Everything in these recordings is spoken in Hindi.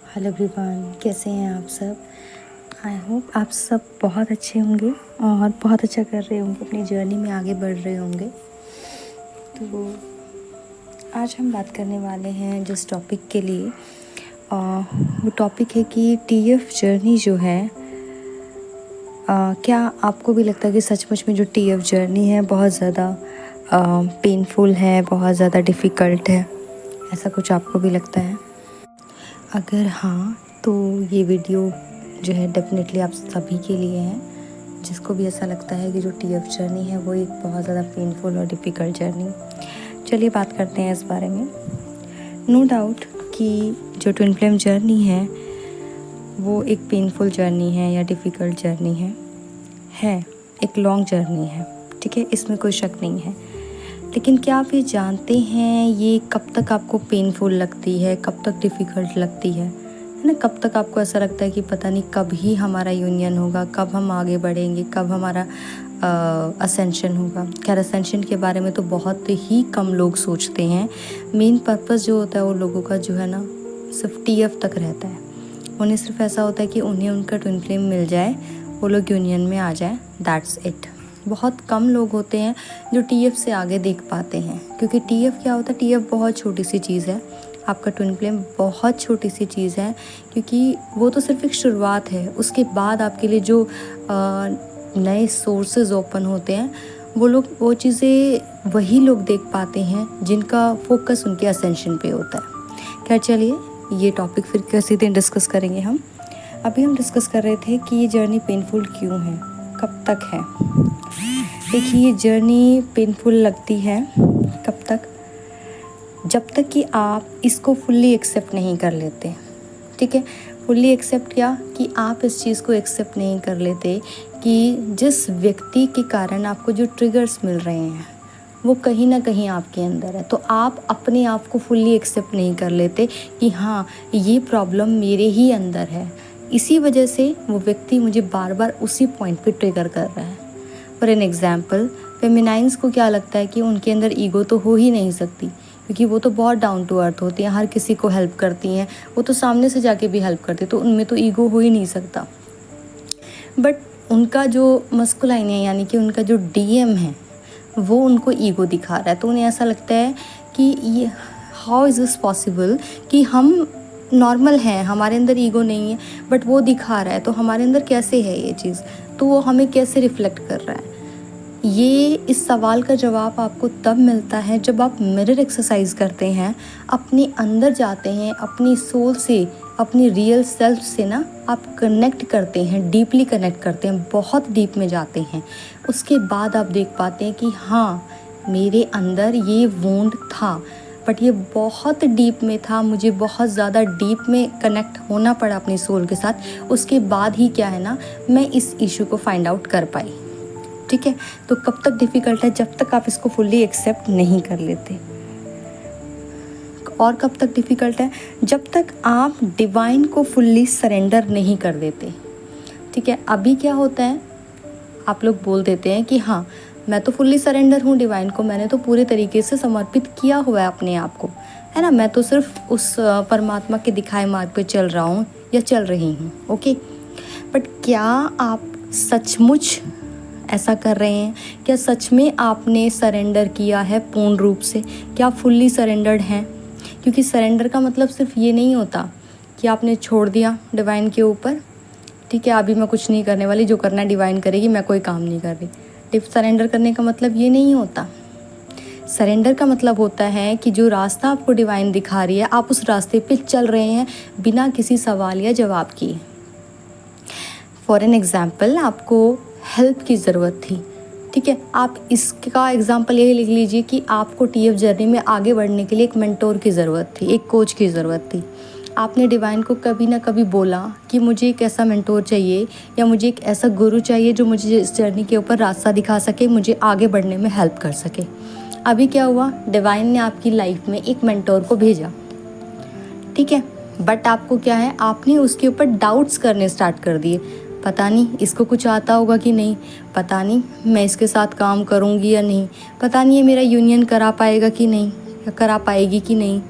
हेलो एवरीवन, कैसे हैं आप सब। आई होप आप सब बहुत अच्छे होंगे और बहुत अच्छा कर रहे होंगे, अपनी जर्नी में आगे बढ़ रहे होंगे। तो आज हम बात करने वाले हैं जिस टॉपिक के लिए, वो टॉपिक है कि टीएफ जर्नी जो है, क्या आपको भी लगता है कि सचमुच में जो टीएफ जर्नी है बहुत ज़्यादा पेनफुल है, बहुत ज़्यादा डिफ़िकल्ट है, ऐसा कुछ आपको भी लगता है? अगर हाँ, तो ये वीडियो जो है डेफिनेटली आप सभी के लिए है, जिसको भी ऐसा लगता है कि जो टीएफ जर्नी है वो एक बहुत ज़्यादा पेनफुल और डिफ़िकल्ट जर्नी। चलिए बात करते हैं इस बारे में। नो डाउट कि जो ट्विन फ्लेम जर्नी है वो एक पेनफुल जर्नी है या डिफ़िकल्ट जर्नी है एक लॉन्ग जर्नी है, ठीक है, इसमें कोई शक नहीं है। लेकिन क्या आप ये जानते हैं ये कब तक आपको पेनफुल लगती है, कब तक डिफ़िकल्ट लगती है ना? कब तक आपको ऐसा लगता है कि पता नहीं कब ही हमारा यूनियन होगा, कब हम आगे बढ़ेंगे, कब हमारा असेंशन होगा। खैर, असेंशन के बारे में तो बहुत ही कम लोग सोचते हैं। मेन पर्पस जो होता है वो लोगों का जो है ना, सिर्फ टीएफ तक रहता है। उन्हें सिर्फ ऐसा होता है कि उन्हें उनका ट्विन फ्लेम मिल जाए, वो लोग यूनियन में आ जाए, दैट्स इट। बहुत कम लोग होते हैं जो टीएफ से आगे देख पाते हैं, क्योंकि टीएफ क्या होता है, टीएफ बहुत छोटी सी चीज़ है। आपका ट्विन फ्लेम बहुत छोटी सी चीज़ है, क्योंकि वो तो सिर्फ एक शुरुआत है। उसके बाद आपके लिए जो नए सोर्सेज ओपन होते हैं, वो चीज़ें वही लोग देख पाते हैं जिनका फोकस उनके असेंशन पे होता है। खैर चलिए, ये टॉपिक फिर किसी दिन डिस्कस करेंगे हम। अभी हम डिस्कस कर रहे थे कि ये जर्नी पेनफुल क्यों है, कब तक है। देखिए, ये जर्नी पेनफुल लगती है कब तक, जब तक कि आप इसको फुल्ली एक्सेप्ट नहीं कर लेते, ठीक है। फुल्ली एक्सेप्ट क्या, कि आप इस चीज़ को एक्सेप्ट नहीं कर लेते कि जिस व्यक्ति के कारण आपको जो ट्रिगर्स मिल रहे हैं वो कहीं ना कहीं आपके अंदर है। तो आप अपने आप को फुल्ली एक्सेप्ट नहीं कर लेते कि हाँ, ये प्रॉब्लम मेरे ही अंदर है, इसी वजह से वो व्यक्ति मुझे बार बार उसी पॉइंट पे ट्रिगर कर रहा है। फॉर एन एग्जाम्पल, फेमिनाइंस को क्या लगता है कि उनके अंदर ईगो तो हो ही नहीं सकती, क्योंकि वो तो बहुत डाउन टू अर्थ होती हैं, हर किसी को हेल्प करती हैं, वो तो सामने से जाके भी हेल्प करती, तो उनमें तो ईगो हो ही नहीं सकता। बट उनका जो मस्कुलाइन है, यानी कि उनका जो डीएम है, वो उनको ईगो दिखा रहा है। तो उन्हें ऐसा लगता है कि ये हाउ इज़ दिस पॉसिबल कि हम नॉर्मल हैं, हमारे अंदर ईगो नहीं है, बट वो दिखा रहा है, तो हमारे अंदर कैसे है ये चीज़, तो वो हमें कैसे रिफ्लेक्ट कर रहा है। ये इस सवाल का जवाब आपको तब मिलता है जब आप मिरर एक्सरसाइज करते हैं, अपने अंदर जाते हैं, अपनी सोल से, अपनी रियल सेल्फ से ना आप कनेक्ट करते हैं, डीपली कनेक्ट करते हैं, बहुत डीप में जाते हैं। उसके बाद आप देख पाते हैं कि हाँ, मेरे अंदर ये वुंड था, बट ये बहुत डीप में था, मुझे बहुत ज़्यादा डीप में कनेक्ट होना पड़ा अपनी सोल के साथ। उसके बाद ही क्या है ना, मैं इस इशू को फाइंड आउट कर पाई, ठीक है। तो कब तक डिफ़िकल्ट है, जब तक आप इसको फुल्ली एक्सेप्ट नहीं कर लेते। और कब तक डिफ़िकल्ट है, जब तक आप डिवाइन को फुल्ली सरेंडर नहीं कर देते, ठीक है। अभी क्या होता है, आप लोग बोल देते हैं कि हाँ, मैं तो फुल्ली सरेंडर हूँ डिवाइन को, मैंने तो पूरे तरीके से समर्पित किया हुआ है अपने आप को, है ना, मैं तो सिर्फ उस परमात्मा के दिखाए मार्ग पे चल रहा हूँ या चल रही हूँ, ओके। बट क्या आप सचमुच ऐसा कर रहे हैं? क्या सच में आपने सरेंडर किया है पूर्ण रूप से? क्या फुल्ली सरेंडर्ड हैं? क्योंकि सरेंडर का मतलब सिर्फ ये नहीं होता कि आपने छोड़ दिया डिवाइन के ऊपर, ठीक है, अभी मैं कुछ नहीं करने वाली, जो करना है डिवाइन करेगी, मैं कोई काम नहीं कर रही। सरेंडर करने का मतलब ये नहीं होता। सरेंडर का मतलब होता है कि जो रास्ता आपको डिवाइन दिखा रही है, आप उस रास्ते पे चल रहे हैं बिना किसी सवाल या जवाब किए। फॉर एन एग्जाम्पल, आपको हेल्प की ज़रूरत थी, ठीक है। आप इसका एग्जाम्पल यही लिख लीजिए कि आपको टीएफ जर्नी में आगे बढ़ने के लिए एक मेंटोर की ज़रूरत थी, एक कोच की ज़रूरत थी। आपने डिवाइन को कभी ना कभी बोला कि मुझे एक ऐसा मेंटोर चाहिए, या मुझे एक ऐसा गुरु चाहिए जो मुझे इस जर्नी के ऊपर रास्ता दिखा सके, मुझे आगे बढ़ने में हेल्प कर सके। अभी क्या हुआ, डिवाइन ने आपकी लाइफ में एक मेंटोर को भेजा, ठीक है। बट आपको क्या है, आपने उसके ऊपर डाउट्स करने स्टार्ट कर दिए। पता नहीं इसको कुछ आता होगा कि नहीं, पता नहीं मैं इसके साथ काम करूँगी या नहीं, पता नहीं ये मेरा यूनियन करा पाएगा कि नहीं, या करा पाएगी कि नहीं,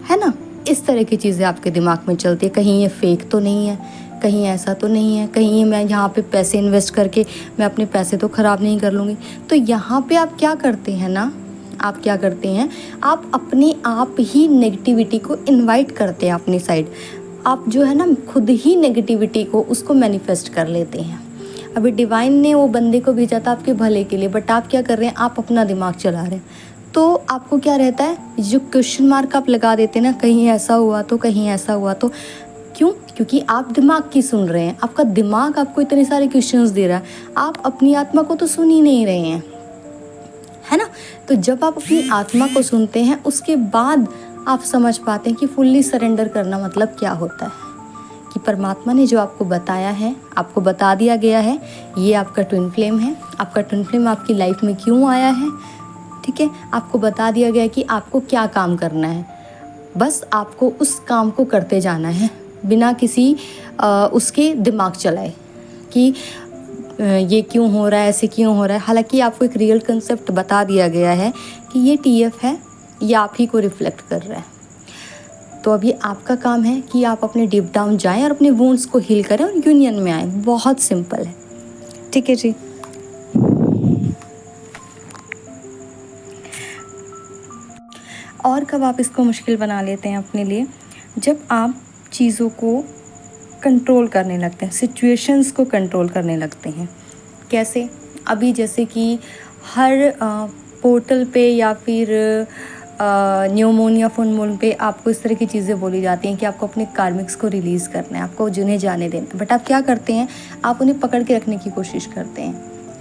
है ना। इस तरह की चीज़ें आपके दिमाग में चलती है, कहीं ये फेक तो नहीं है, कहीं ऐसा तो नहीं है, कहीं मैं यहाँ पे पैसे इन्वेस्ट करके मैं अपने पैसे तो ख़राब नहीं कर लूँगी। तो यहाँ पे आप क्या करते हैं ना, आप क्या करते हैं, आप अपने आप ही नेगेटिविटी को इनवाइट करते हैं अपनी साइड। आप जो है ना खुद ही नेगेटिविटी को उसको मैनिफेस्ट कर लेते हैं। अभी डिवाइन ने वो बंदे को भेजा था आपके भले के लिए, बट आप क्या कर रहे हैं, आप अपना दिमाग चला रहे हैं। तो आपको क्या रहता है, जो क्वेश्चन मार्क आप लगा देते हैं ना, कहीं ऐसा हुआ तो, कहीं ऐसा हुआ तो, क्यों? क्योंकि आप दिमाग की सुन रहे हैं, आपका दिमाग आपको इतने सारे क्वेश्चंस दे रहा है, आप अपनी आत्मा को तो सुन ही नहीं रहे हैं, है ना। तो जब आप अपनी आत्मा को सुनते हैं उसके बाद आप समझ पाते हैं कि फुल्ली सरेंडर करना मतलब क्या होता है, कि परमात्मा ने जो आपको बताया है, आपको बता दिया गया है, ये आपका ट्विन फ्लेम है, आपका ट्विन फ्लेम आपकी लाइफ में क्यों आया है, ठीक है, आपको बता दिया गया है कि आपको क्या काम करना है, बस आपको उस काम को करते जाना है बिना किसी उसके दिमाग चलाए कि ये क्यों हो रहा है, ऐसे क्यों हो रहा है। हालांकि आपको एक रियल कंसेप्ट बता दिया गया है कि ये टीएफ है, ये आप ही को रिफ्लेक्ट कर रहा है। तो अब ये आपका काम है कि आप अपने डीप डाउन जाएं और अपने वुंड्स को हील करें और यूनियन में आएँ। बहुत सिंपल है, ठीक है जी। और कब आप इसको मुश्किल बना लेते हैं अपने लिए, जब आप चीज़ों को कंट्रोल करने लगते हैं, सिचुएशंस को कंट्रोल करने लगते हैं। कैसे? अभी जैसे कि हर पोर्टल पे या फिर न्यू मून या फुल मून पे आपको इस तरह की चीज़ें बोली जाती हैं कि आपको अपने कार्मिक्स को रिलीज़ करना है, आपको जिन्हें जाने देना। बट आप क्या करते हैं, आप उन्हें पकड़ के रखने की कोशिश करते हैं,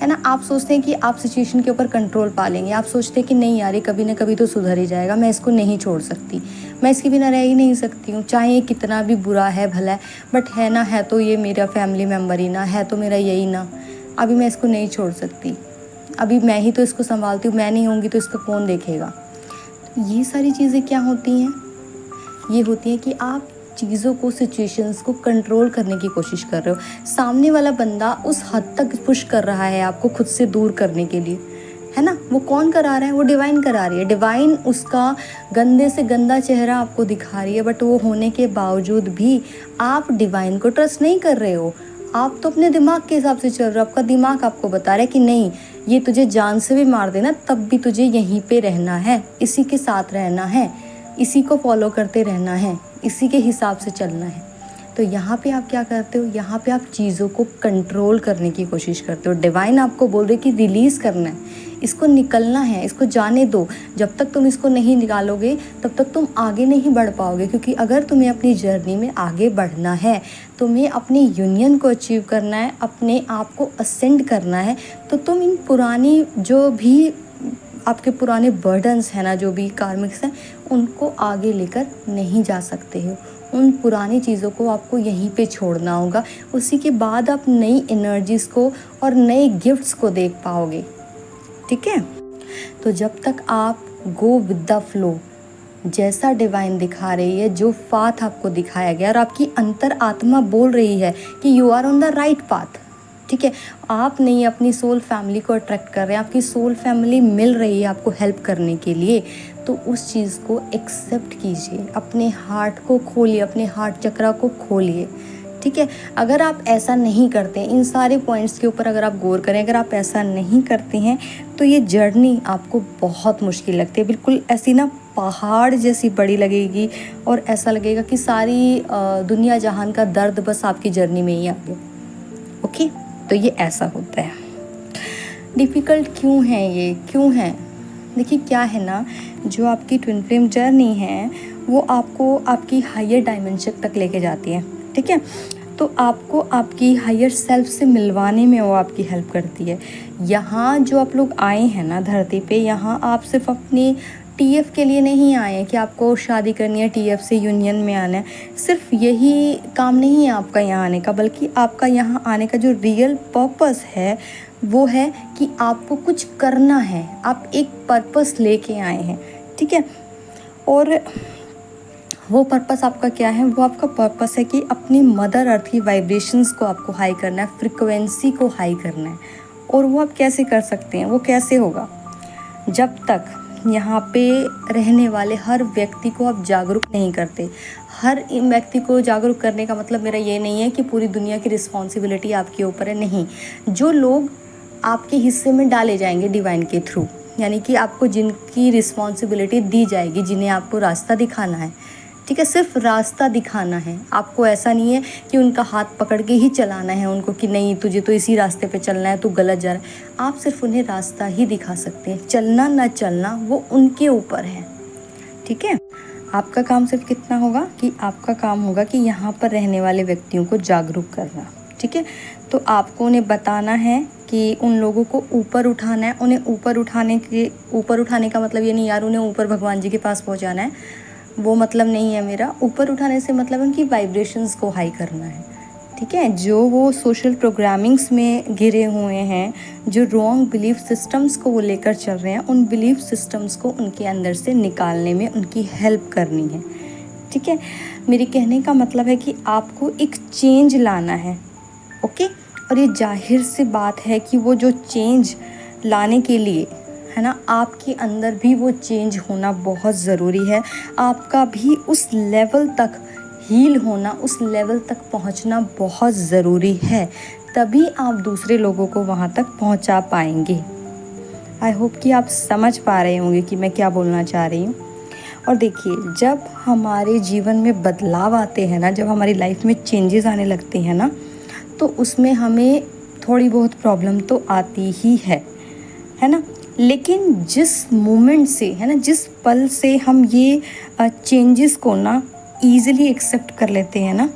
है ना। आप सोचते हैं कि आप सिचुएशन के ऊपर कंट्रोल पा लेंगे, आप सोचते हैं कि नहीं यार ये कभी ना कभी तो सुधर ही जाएगा, मैं इसको नहीं छोड़ सकती, मैं इसके बिना रह ही नहीं सकती हूँ, चाहे ये कितना भी बुरा है भला है, बट है ना, है तो ये मेरा फैमिली मेम्बर ही ना, है तो मेरा यही ना, अभी मैं इसको नहीं छोड़ सकती, अभी मैं ही तो इसको संभालती हूँ, मैं नहीं होंगी तो इसको कौन देखेगा। ये सारी चीज़ें क्या होती हैं, ये होती हैं कि आप चीज़ों को, सिचुएशंस को कंट्रोल करने की कोशिश कर रहे हो। सामने वाला बंदा उस हद तक पुश कर रहा है आपको खुद से दूर करने के लिए, है ना। वो कौन करा रहा है, वो डिवाइन करा रही है। डिवाइन उसका गंदे से गंदा चेहरा आपको दिखा रही है, बट वो होने के बावजूद भी आप डिवाइन को ट्रस्ट नहीं कर रहे हो। आप तो अपने दिमाग के हिसाब से चल रहे हो। आपका दिमाग आपको बता रहा है कि नहीं, ये तुझे जान से भी मार देना तब भी तुझे यहीं पे रहना है, इसी के साथ रहना है, इसी को फॉलो करते रहना है, इसी के हिसाब से चलना है। तो यहाँ पे आप क्या करते हो, यहाँ पे आप चीज़ों को कंट्रोल करने की कोशिश करते हो। डिवाइन आपको बोल रही कि रिलीज़ करना है, इसको निकलना है, इसको जाने दो। जब तक तुम इसको नहीं निकालोगे तब तक तुम आगे नहीं बढ़ पाओगे, क्योंकि अगर तुम्हें अपनी जर्नी में आगे बढ़ना है, तुम्हें अपनी यूनियन को अचीव करना है, अपने आप को असेंड करना है, तो तुम इन पुरानी जो भी आपके पुराने बर्डन्स हैं ना, जो भी कार्मिक्स हैं, उनको आगे लेकर नहीं जा सकते हो। उन पुरानी चीज़ों को आपको यहीं पे छोड़ना होगा। उसी के बाद आप नई एनर्जीज़ को और नए गिफ्ट्स को देख पाओगे, ठीक है। तो जब तक आप गो विद द फ्लो, जैसा डिवाइन दिखा रही है, जो पाथ आपको दिखाया गया और आपकी अंतर आत्मा बोल रही है कि you are on the right path, ठीक है, आप नहीं अपनी सोल फैमिली को अट्रैक्ट कर रहे हैं, आपकी सोल फैमिली मिल रही है आपको हेल्प करने के लिए, तो उस चीज़ को एक्सेप्ट कीजिए, अपने हार्ट को खोलिए, अपने हार्ट चक्रा को खोलिए, ठीक है। अगर आप ऐसा नहीं करते, इन सारे पॉइंट्स के ऊपर अगर आप गौर करें, अगर आप ऐसा नहीं करते हैं तो ये जर्नी आपको बहुत मुश्किल लगती है, बिल्कुल ऐसी ना पहाड़ जैसी बड़ी लगेगी और ऐसा लगेगा कि सारी दुनिया जहान का दर्द बस आपकी जर्नी में ही आ गया। ओके, तो ये ऐसा होता है। डिफ़िकल्ट क्यों है ये, क्यों है? देखिए क्या है ना, जो आपकी ट्विन फ्लेम जर्नी है वो आपको आपकी हायर डायमेंशन तक लेके जाती है, ठीक है। तो आपको आपकी हायर सेल्फ से मिलवाने में वो आपकी हेल्प करती है। यहाँ जो आप लोग आए हैं ना धरती पे, यहाँ आप सिर्फ अपनी टीएफ के लिए नहीं आए हैं कि आपको शादी करनी है, टीएफ से यूनियन में आना है। सिर्फ यही काम नहीं है आपका यहाँ आने का, बल्कि आपका यहाँ आने का जो रियल पर्पस है वो है कि आपको कुछ करना है, आप एक पर्पस लेके आए हैं, ठीक है। और वो पर्पस आपका क्या है, वो आपका पर्पस है कि अपनी मदर अर्थ की वाइब्रेशंस को आपको हाई करना है, फ्रिक्वेंसी को हाई करना है। और वो आप कैसे कर सकते हैं, वो कैसे होगा, जब तक यहाँ पे रहने वाले हर व्यक्ति को आप जागरूक नहीं करते। हर व्यक्ति को जागरूक करने का मतलब मेरा ये नहीं है कि पूरी दुनिया की रिस्पॉन्सिबिलिटी आपके ऊपर है, नहीं। जो लोग आपके हिस्से में डाले जाएंगे डिवाइन के थ्रू, यानी कि आपको जिनकी रिस्पॉन्सिबिलिटी दी जाएगी, जिन्हें आपको रास्ता दिखाना है, ठीक है, सिर्फ रास्ता दिखाना है आपको। ऐसा नहीं है कि उनका हाथ पकड़ के ही चलाना है उनको कि नहीं तुझे तो इसी रास्ते पे चलना है, तू गलत जा रहा है। आप सिर्फ उन्हें रास्ता ही दिखा सकते हैं, चलना ना चलना वो उनके ऊपर है, ठीक है। आपका काम सिर्फ कितना होगा कि आपका काम होगा कि यहाँ पर रहने वाले व्यक्तियों को जागरूक करना, ठीक है। तो आपको उन्हें बताना है कि उन लोगों को ऊपर उठाना है। उन्हें ऊपर उठाने का मतलब ये नहीं यार उन्हें ऊपर भगवान जी के पास पहुँचाना है, वो मतलब नहीं है मेरा। ऊपर उठाने से मतलब उनकी वाइब्रेशंस को हाई करना है, ठीक है। जो वो सोशल प्रोग्रामिंग्स में घिरे हुए हैं, जो रॉन्ग बिलीफ सिस्टम्स को वो लेकर चल रहे हैं, उन बिलीफ सिस्टम्स को उनके अंदर से निकालने में उनकी हेल्प करनी है, ठीक है। मेरे कहने का मतलब है कि आपको एक चेंज लाना है, ओके। और ये जाहिर सी बात है कि वो जो चेंज लाने के लिए है ना, आपके अंदर भी वो चेंज होना बहुत ज़रूरी है। आपका भी उस लेवल तक हील होना, उस लेवल तक पहुंचना बहुत ज़रूरी है, तभी आप दूसरे लोगों को वहां तक पहुंचा पाएंगे। आई होप कि आप समझ पा रहे होंगे कि मैं क्या बोलना चाह रही हूँ। और देखिए, जब हमारे जीवन में बदलाव आते हैं ना, जब हमारी लाइफ में चेंजेस आने लगते हैं ना, तो उसमें हमें थोड़ी बहुत प्रॉब्लम तो आती ही है ना। लेकिन जिस मोमेंट से है ना, जिस पल से हम ये चेंजेस को ना ईज़िली एक्सेप्ट कर लेते हैं ना,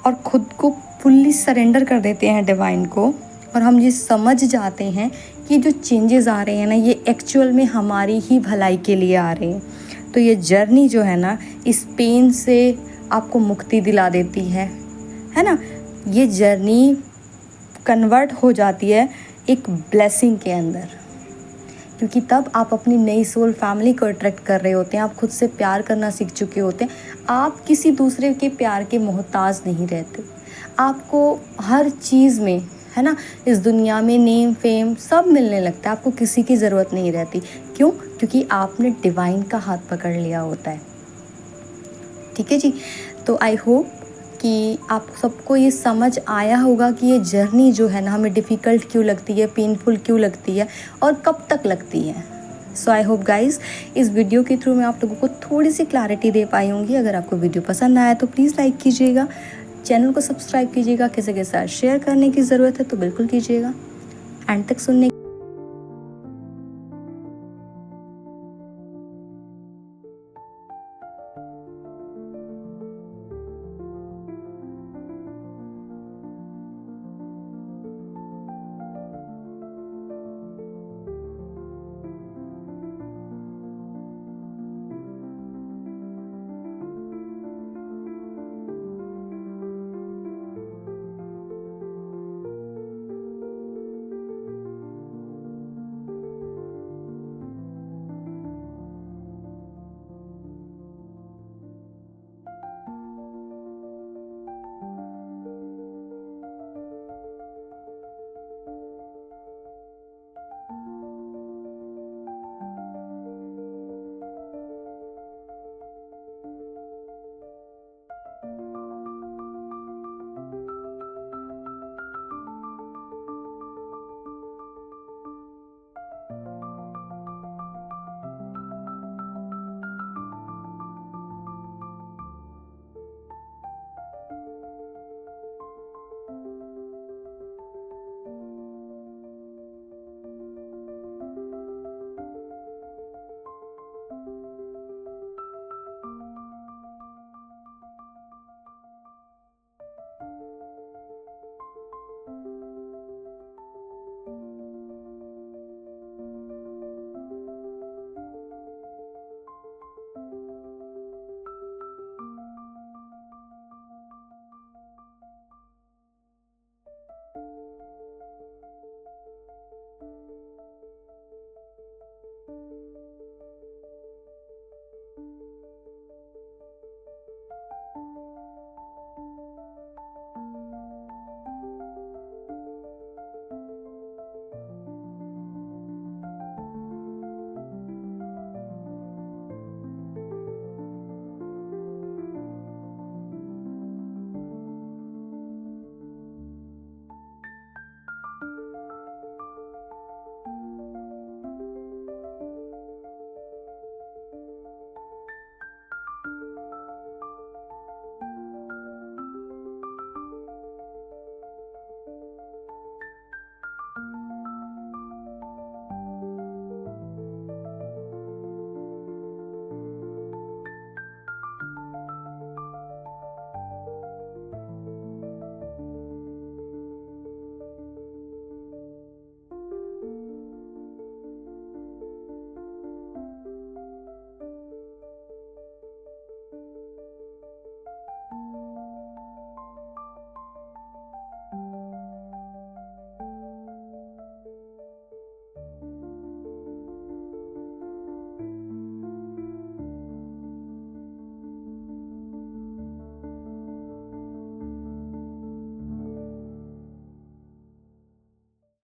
और ख़ुद को फुल्ली सरेंडर कर देते हैं डिवाइन को, और हम ये समझ जाते हैं कि जो चेंजेस आ रहे हैं ना, ये एक्चुअल में हमारी ही भलाई के लिए आ रहे हैं, तो ये जर्नी जो है ना, इस पेन से आपको मुक्ति दिला देती है ना। ये जर्नी कन्वर्ट हो जाती है एक ब्लेसिंग के अंदर, क्योंकि तब आप अपनी नई सोल फैमिली को अट्रैक्ट कर रहे होते हैं। आप खुद से प्यार करना सीख चुके होते हैं। आप किसी दूसरे के प्यार के मोहताज नहीं रहते। आपको हर चीज़ में है ना, इस दुनिया में नेम फेम सब मिलने लगता है, आपको किसी की ज़रूरत नहीं रहती। क्यों? क्योंकि आपने डिवाइन का हाथ पकड़ लिया होता है, ठीक है जी। तो आई होप कि आप सबको ये समझ आया होगा कि ये जर्नी जो है ना, हमें डिफ़िकल्ट क्यों लगती है, पेनफुल क्यों लगती है और कब तक लगती है। सो आई होप गाइज़, इस वीडियो के थ्रू मैं आप लोगों को थोड़ी सी क्लैरिटी दे पाई होंगी। अगर आपको वीडियो पसंद आया तो प्लीज़ लाइक कीजिएगा, चैनल को सब्सक्राइब कीजिएगा, किसी के साथ शेयर करने की ज़रूरत है तो बिल्कुल कीजिएगा। एंड तक सुनने